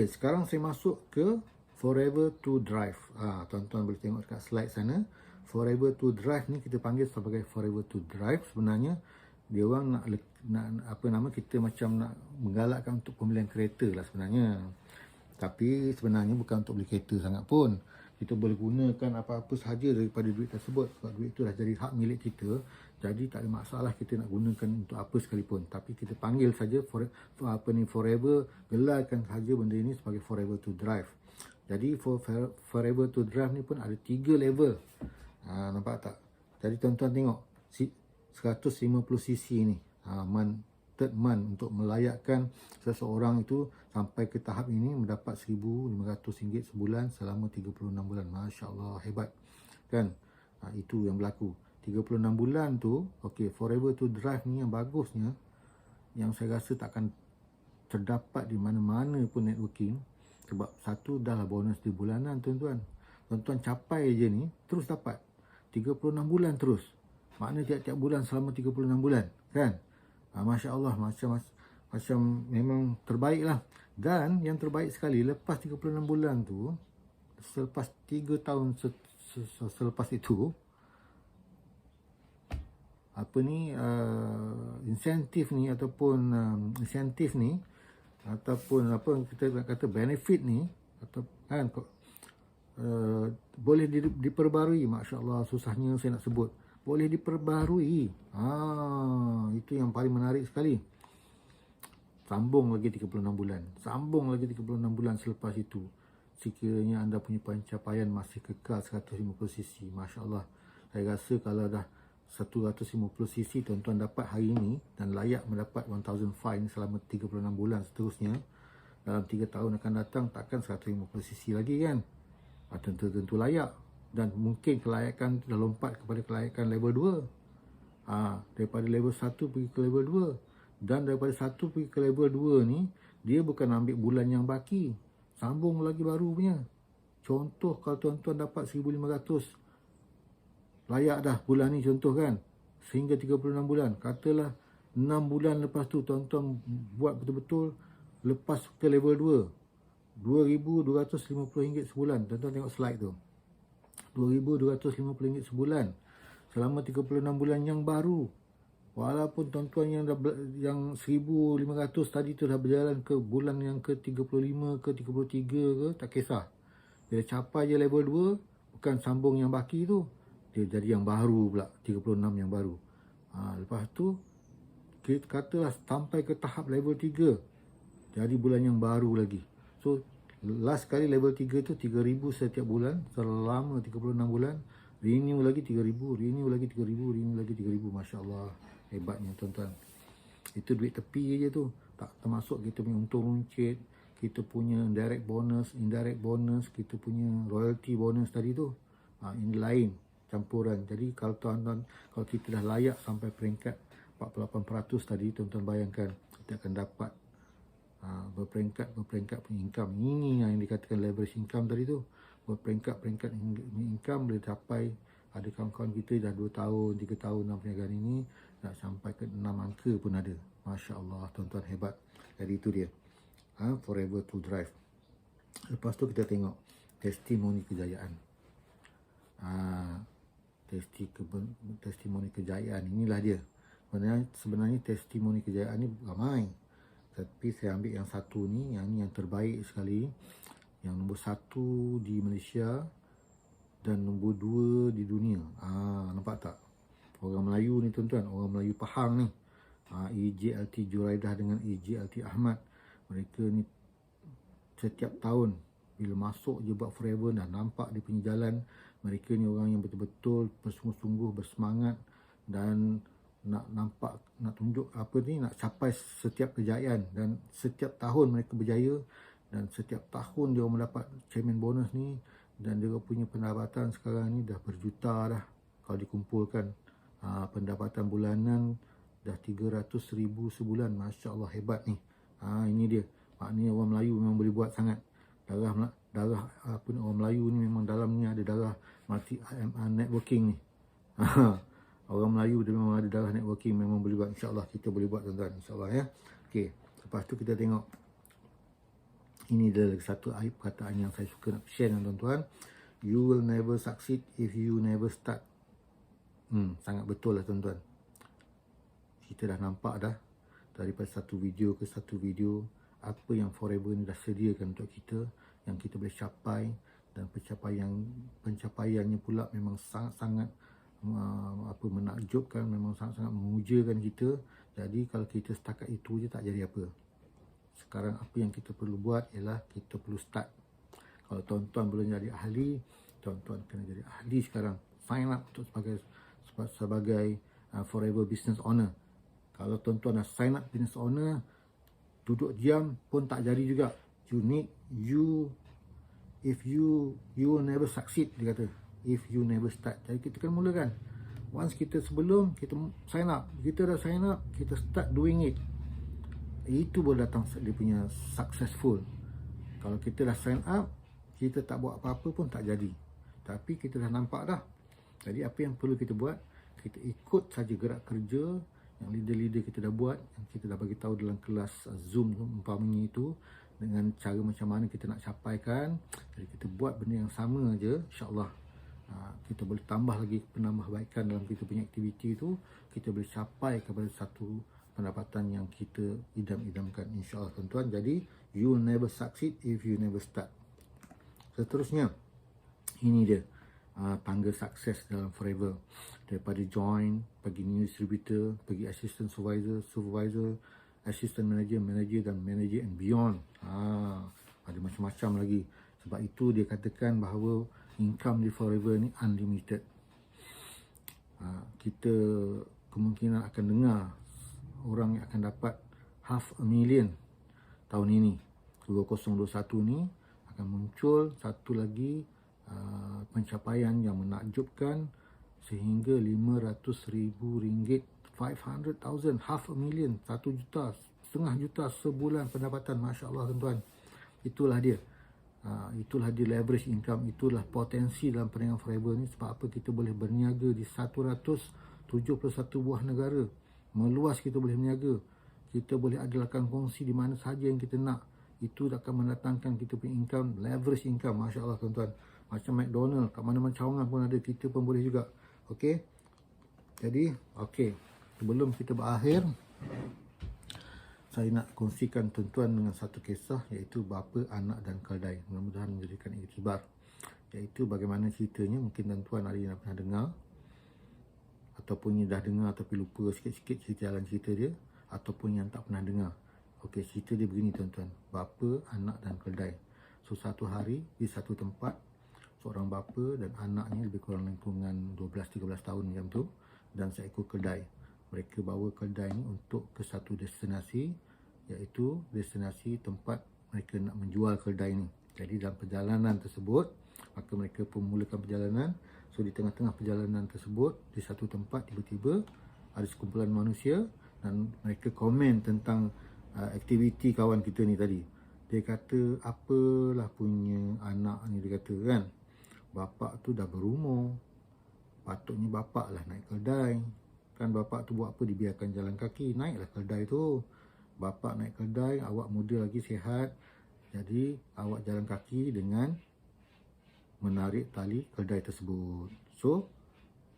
Okay, sekarang saya masuk ke Forever to Drive. Tuan-tuan boleh tengok dekat slide sana. Forever to Drive ni kita panggil sebagai Forever to Drive. Sebenarnya dia orang nak kita macam nak menggalakkan untuk pembelian kereta lah sebenarnya. Tapi sebenarnya bukan untuk beli kereta sangat pun. Kita boleh gunakan apa-apa sahaja daripada duit tersebut. Sebab duit itu dah jadi hak milik kita. Jadi tak ada masalah kita nak gunakan untuk apa sekalipun. Tapi kita panggil saja Forever, gelarkan saja benda ini sebagai Forever to Drive. Jadi Forever to Drive ni pun ada 3 level. Nampak tak? Jadi tuan-tuan tengok 150cc ni. Third month untuk melayakkan seseorang itu sampai ke tahap ini mendapat RM1,500 sebulan selama 36 bulan. Masya Allah, hebat kan? Itu yang berlaku 36 bulan tu. Okay, Forever to Drive ni yang bagusnya, yang saya rasa takkan terdapat di mana-mana pun networking. Sebab satu dah lah bonus di bulanan tuan-tuan. Tuan-tuan capai je ni terus dapat 36 bulan terus. Maknanya tiap-tiap bulan selama 36 bulan kan? Masya Allah, macam memang terbaik lah. Dan yang terbaik sekali, lepas 36 bulan tu, selepas 3 tahun selepas itu, insentif ni ataupun apa kita nak kata benefit ni, atau kan, boleh diperbarui. Masya Allah, susahnya saya nak sebut. Boleh diperbarui. Itu yang paling menarik sekali. Sambung lagi 36 bulan. Sambung lagi 36 bulan selepas itu. Sekiranya anda punya pencapaian masih kekal 150cc. Masya Allah. Saya rasa kalau dah 150cc tuan-tuan dapat hari ini dan layak mendapat 1005 selama 36 bulan seterusnya, dalam 3 tahun akan datang takkan 150cc lagi kan? Tentu layak. Dan mungkin kelayakan dah lompat kepada kelayakan level 2. Daripada level 1 pergi ke level 2. Dan daripada 1 pergi ke level 2 ni, dia bukan ambil bulan yang baki. Sambung lagi baru punya. Contoh kalau tuan-tuan dapat 1,500. Layak dah bulan ni contoh kan. Sehingga 36 bulan. Katalah 6 bulan lepas tu tuan-tuan buat betul-betul lepas ke level 2. RM2,250 sebulan. Tuan-tuan tengok slide tu. RM2,250 sebulan selama 36 bulan yang baru. Walaupun tuan-tuan yang 1,500 tadi tu dah berjalan ke bulan yang ke-35 ke 33 ke, tak kisah. Bila capai je level 2, bukan sambung yang baki tu, dia jadi yang baru pula, 36 yang baru. Lepas tu kita katalah sampai ke tahap level 3, jadi bulan yang baru lagi. So last kali level 3 tu 3,000 setiap bulan selama 36 bulan. Renew lagi 3,000, renew lagi 3,000, renew lagi 3,000. Masya Allah, hebatnya tuan-tuan. Itu duit tepi je tu. Tak termasuk kita punya untung runcit, kita punya direct bonus, indirect bonus, kita punya royalty bonus tadi tu. Ini lain, campuran. Jadi kalau tuan-tuan, kalau kita dah layak sampai peringkat 48% tadi, tuan-tuan bayangkan kita akan dapat berperingkat punya income. Ini yang dikatakan leverage income tadi tu. Berperingkat income boleh capai. Ada kawan-kawan kita dah 2 tahun, 3 tahun dalam perniagaan ini, nak sampai ke 6 angka pun ada. Masya Allah, tuan-tuan, hebat. Jadi itu dia, Forever to Drive. Lepas tu kita tengok testimoni kejayaan. Testimoni kejayaan inilah dia. Sebenarnya testimoni kejayaan ni ramai. Tapi saya ambil yang satu ni, yang ni yang terbaik sekali. Yang nombor 1 di Malaysia dan nombor 2 di dunia. Nampak tak? Orang Melayu ni tuan-tuan, orang Melayu Pahang ni. EJLT Juraidah dengan EJLT Ahmad. Mereka ni setiap tahun bila masuk je buat Forever, dah nampak dia punya jalan. Mereka ni orang yang betul-betul bersungguh-sungguh, bersemangat dan nak tunjuk nak capai setiap kejayaan. Dan setiap tahun mereka berjaya, dan setiap tahun dia mendapat chairman bonus ni, dan dia punya pendapatan sekarang ni dah berjuta dah kalau dikumpulkan. Pendapatan bulanan dah 300,000 sebulan. Masya Allah, hebat ni. Ini dia, maknanya orang Melayu memang boleh buat sangat. Darah orang Melayu ni memang dalamnya ada darah networking ni. Orang Melayu dia memang ada darah networking, memang boleh buat. InsyaAllah kita boleh buat tuan-tuan, insyaAllah ya. Okey, lepas tu kita tengok Ini adalah satu ayat perkataan yang saya suka nak share dengan tuan-tuan. You will never succeed if you never start. Sangat betul lah tuan-tuan. Kita dah nampak dah daripada satu video ke satu video apa yang Forever ni dah sediakan untuk kita, yang kita boleh capai, dan pencapaiannya pula memang sangat-sangat menakjubkan, memang sangat-sangat memujakan kita. Jadi kalau kita setakat itu je tak jadi apa. Sekarang apa yang kita perlu buat ialah kita perlu start. Kalau tuan-tuan belum jadi ahli, tuan-tuan kena jadi ahli sekarang. Sign up untuk sebagai Forever Business Owner. Kalau tuan-tuan dah sign up business owner, duduk diam pun tak jadi juga. If you will never succeed, dia kata. If you never start. Jadi kita kena mulakan. Once sebelum kita sign up, kita dah sign up, kita start doing it. Itu boleh datang dia punya successful. Kalau kita dah sign up, kita tak buat apa-apa pun tak jadi. Tapi kita dah nampak dah. Jadi apa yang perlu kita buat? Kita ikut saja gerak kerja yang leader-leader kita dah buat, yang kita dah bagi tahu dalam kelas Zoom umpamanya itu, dengan cara macam mana kita nak capaikan. Jadi kita buat benda yang sama aja, insya-Allah kita boleh tambah lagi penambahbaikan dalam kita punya aktiviti itu, kita boleh capai kepada satu pendapatan yang kita idam-idamkan, insya-Allah tuan-tuan. Jadi you will never succeed if you never start. Seterusnya, ini dia tangga sukses dalam Forever. Daripada join, pergi new distributor, pergi assistant supervisor, assistant manager dan manager and beyond. Ada macam-macam lagi. Sebab itu dia katakan bahawa income di Forever ni unlimited. Kita kemungkinan akan dengar orang yang akan dapat $500,000 tahun ini. 2021 ni akan muncul satu lagi pencapaian yang menakjubkan, sehingga RM500,000, 500,000, $500,000, 1 juta, setengah juta sebulan pendapatan. Masya Allah tuan-tuan. Itulah dia. Itulah dia leverage income, itulah potensi dalam perniagaan Forever ni. Sebab apa? Kita boleh berniaga di 171 buah negara. Meluas kita boleh berniaga. Kita boleh adakan kongsi di mana sahaja yang kita nak. Itu akan mendatangkan kita punya income, leverage income. Masya Allah tuan-tuan. Macam McDonald, kat mana-mana cawangan pun ada, kita pun boleh juga. Okey. Jadi, okey. Sebelum kita berakhir, saya nak kongsikan tuan-tuan dengan satu kisah, iaitu bapa, anak dan keldai. Mudah-mudahan menjadikan iktibar. Iaitu bagaimana ceritanya, mungkin tuan-tuan ada yang pernah dengar, ataupun yang dah dengar tapi lupa sikit-sikit jalan cerita dia, ataupun yang tak pernah dengar. Okey, cerita dia begini tuan-tuan. Bapa, anak dan keldai. So, satu hari di satu tempat, seorang bapa dan anaknya, lebih kurang lingkungan 12-13 tahun macam tu, dan seekor keldai. Mereka bawa keldai ni untuk ke satu destinasi, iaitu destinasi tempat mereka nak menjual keldai ni. Jadi dalam perjalanan tersebut, maka mereka pun mulakan perjalanan. So di tengah-tengah perjalanan tersebut, di satu tempat tiba-tiba ada sekumpulan manusia dan mereka komen tentang aktiviti kawan kita ni tadi. Dia kata, apalah punya anak ni, dia kata kan, bapak tu dah berumur, patutnya bapak lah naik keldai. Kan bapak tu buat apa? Dibiarkan jalan kaki. Naiklah keldai tu. Bapak naik keldai, awak muda lagi, sihat. Jadi awak jalan kaki dengan menarik tali keldai tersebut. So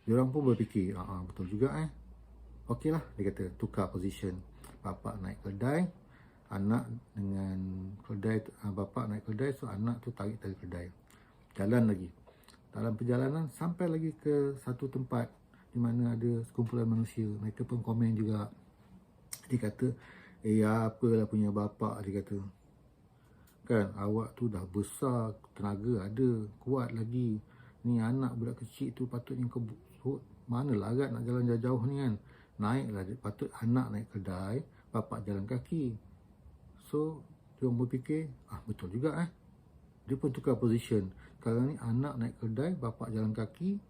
diorang pun berfikir, betul juga okey lah, dia kata, tukar position. Bapak naik keldai, anak dengan keldai, bapak naik keldai, so anak tu tarik tali keldai. Jalan lagi. Dalam perjalanan sampai lagi ke satu tempat di mana ada sekumpulan manusia. Mereka pun komen juga. Dia kata, apalah punya bapak, dia kata. Kan, awak tu dah besar, tenaga ada, kuat lagi. Ni anak budak kecil tu patutnya kau mana larat nak jalan jauh-jauh ni kan. Naiklah, patut anak naik kedai, bapak jalan kaki. So, dia orang berfikir, betul juga Dia pun tukar position. Sekarang ni anak naik kedai, bapak jalan kaki,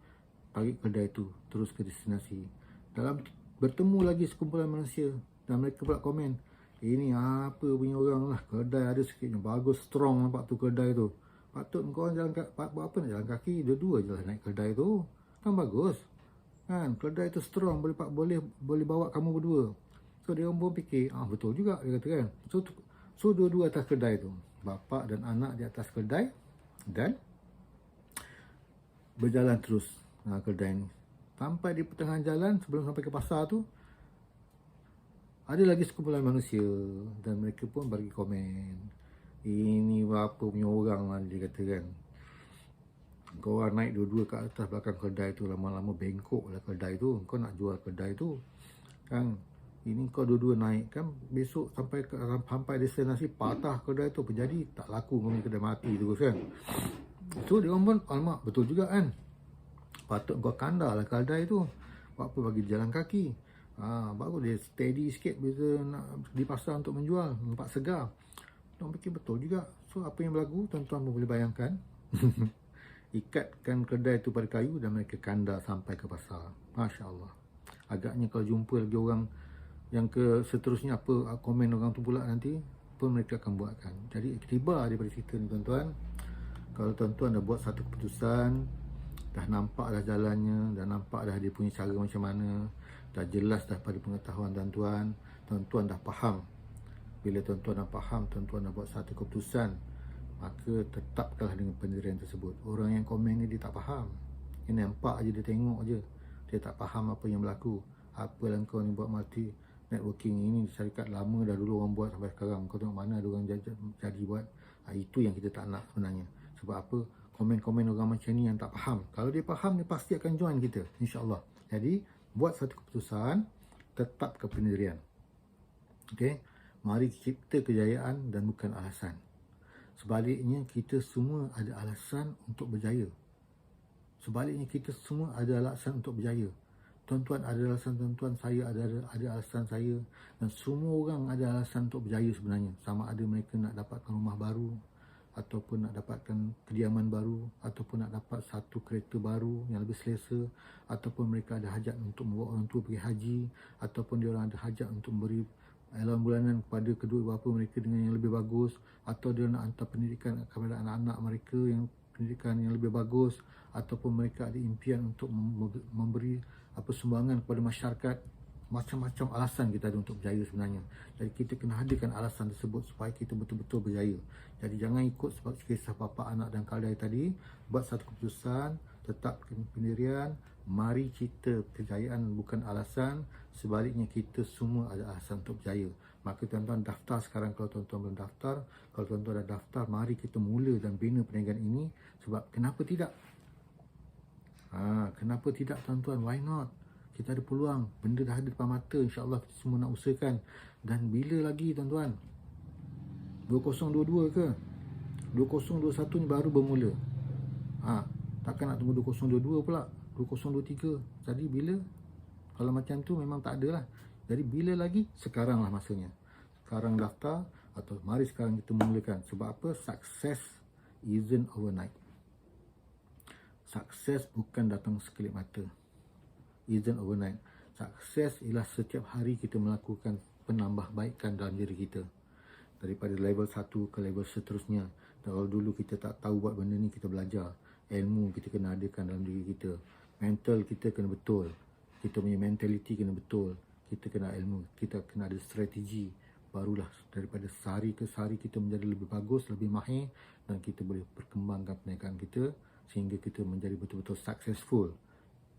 tarik kedai tu terus ke destinasi. Dalam bertemu lagi sekumpulan manusia dan mereka pula komen, ini apa punya orang lah, kedai ada sikitnya bagus, strong nampak tu kedai tu. Patut kau orang jalan buat apa nak jalan kaki, dua-dua je lah naik kedai tu. Kan bagus. Kan kedai tu strong, boleh bawa kamu berdua. So dia orang pun fikir, betul juga, dia kata kan. So dua-dua atas kedai tu. bapa dan anak di atas keldai dan berjalan terus keldai ni. Sampai di pertengahan jalan sebelum sampai ke pasar tu, ada lagi sekumpulan manusia dan mereka pun bagi komen. Ini apa punya orang lah dia kata kan. Kau orang naik dua-dua ke atas belakang kedai tu, lama-lama bengkok lah kedai tu. Kau nak jual kedai tu kan. Ini kau dua-dua naik kan, besok sampai destinasi patah kedai tu, jadi tak laku kau punya kedai mati terus kan. So dia orang pun alamak betul juga kan. Patut kau kandar lah kedai tu. Buat apa bagi jalan kaki. Baru dia steady sikit bila nak di pasar untuk menjual, nampak segar. Tuan fikir betul juga. So apa yang berlaku, tuan-tuan boleh bayangkan. Ikatkan kedai tu pada kayu dan mereka kandar sampai ke pasar. Masya Allah. Agaknya kalau jumpa lagi orang yang ke seterusnya, apa komen orang tu pula nanti pun mereka akan buatkan. Jadi iktibar daripada cerita ni tuan-tuan. Kalau tuan-tuan dah buat satu keputusan, dah nampak dah jalannya, dah nampak dah dia punya cara macam mana, dah jelas dah pada pengetahuan tuan-tuan, tuan-tuan dah faham. Bila tuan-tuan dah faham, tuan-tuan dah buat satu keputusan, maka tetapkanlah dengan pendirian tersebut. Orang yang komen ni dia tak faham. Dia nampak je, dia tengok je. Dia tak faham apa yang berlaku. Apa lah kau ni buat multi networking ini, syarikat lama dah dulu orang buat sampai sekarang. Kau tengok mana ada orang jadi buat. Itu yang kita tak nak sebenarnya. Sebab apa? Komen-komen orang macam ni yang tak faham. Kalau dia faham, dia pasti akan join kita, insya-Allah. Jadi, buat satu keputusan, tetap kependirian. Okey? Mari cipta kejayaan dan bukan alasan. Sebaliknya, kita semua ada alasan untuk berjaya. Sebaliknya, kita semua ada alasan untuk berjaya. Tuan-tuan ada alasan tuan-tuan, saya ada alasan saya. Dan semua orang ada alasan untuk berjaya sebenarnya. Sama ada mereka nak dapatkan rumah baru, ataupun nak dapatkan kediaman baru, ataupun nak dapat satu kereta baru yang lebih selesa, ataupun mereka ada hajat untuk membawa orang tua pergi haji, ataupun dia orang ada hajat untuk memberi allowance bulanan kepada kedua bapa mereka dengan yang lebih bagus, atau dia nak hantar pendidikan kepada anak-anak mereka yang pendidikan yang lebih bagus, ataupun mereka ada impian untuk memberi sumbangan kepada masyarakat. Macam-macam alasan kita ada untuk berjaya sebenarnya. Jadi kita kena hadirkan alasan tersebut supaya kita betul-betul berjaya. Jadi jangan ikut sebab kisah bapa, anak dan keldai tadi. Buat satu keputusan, tetap pendirian. Mari cipta kejayaan bukan alasan. Sebaliknya kita semua ada alasan untuk berjaya. Maka tuan-tuan daftar sekarang kalau tuan-tuan belum daftar. Kalau tuan-tuan dah daftar, mari kita mula dan bina perniagaan ini. Sebab kenapa tidak? Kenapa tidak tuan-tuan? Why not? Kita ada peluang. Benda dah ada depan mata. InsyaAllah kita semua nak usahakan. Dan bila lagi tuan-tuan? 2022 ke? 2021 ni baru bermula. Takkan nak tunggu 2022 pula. 2023. Jadi bila? Kalau macam tu memang tak ada lah. Jadi bila lagi? Sekarang lah masanya. Sekarang daftar. Atau mari sekarang kita mulakan. Sebab apa? Success isn't overnight. Sukses bukan datang sekelip mata. Isn't overnight. Sukses ialah setiap hari kita melakukan penambahbaikan dalam diri kita. Daripada level 1 ke level seterusnya. Kalau dulu kita tak tahu buat benda ni, kita belajar. Ilmu kita kena adakan dalam diri kita. Mental kita kena betul. Kita punya mentality kena betul. Kita kena ilmu. Kita kena ada strategi. Barulah daripada sehari ke sehari kita menjadi lebih bagus, lebih mahir. Dan kita boleh perkembangkan perniagaan kita. Sehingga kita menjadi betul-betul successful.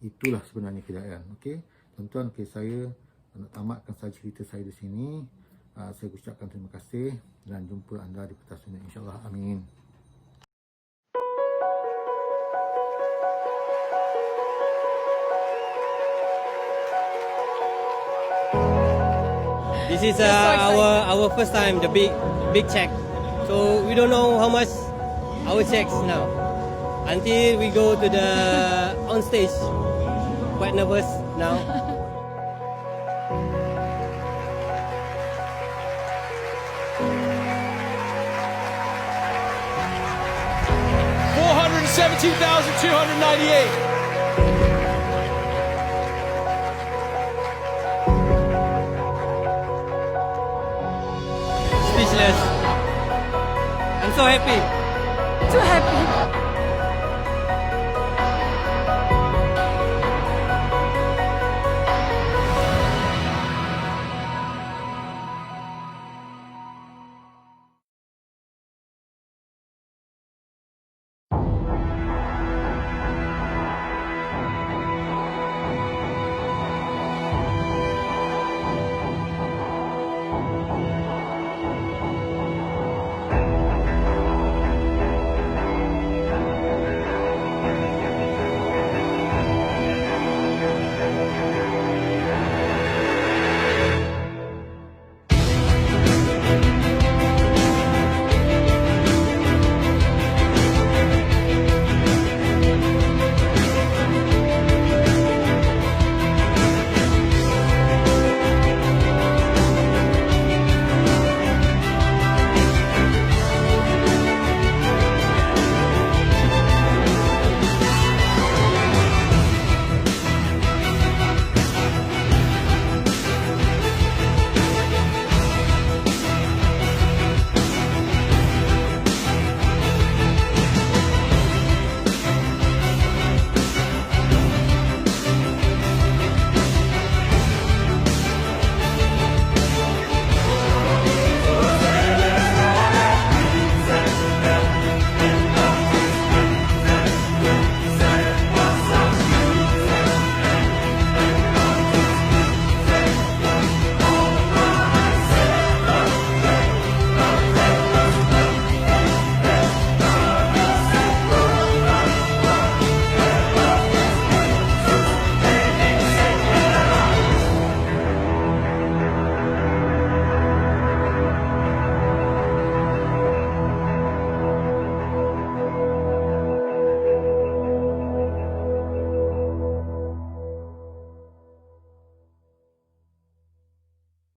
Itulah sebenarnya kejayaan. Okey, tuan-tuan, saya nak tamatkan saja cerita saya di sini. Saya ucapkan terima kasih dan jumpa anda di pentas dunia, insya-Allah. Amin. This is our first time, the big check. So we don't know how much our checks now until we go to the on stage. Quite nervous now. $417,298. Speechless. I'm so happy. Too happy.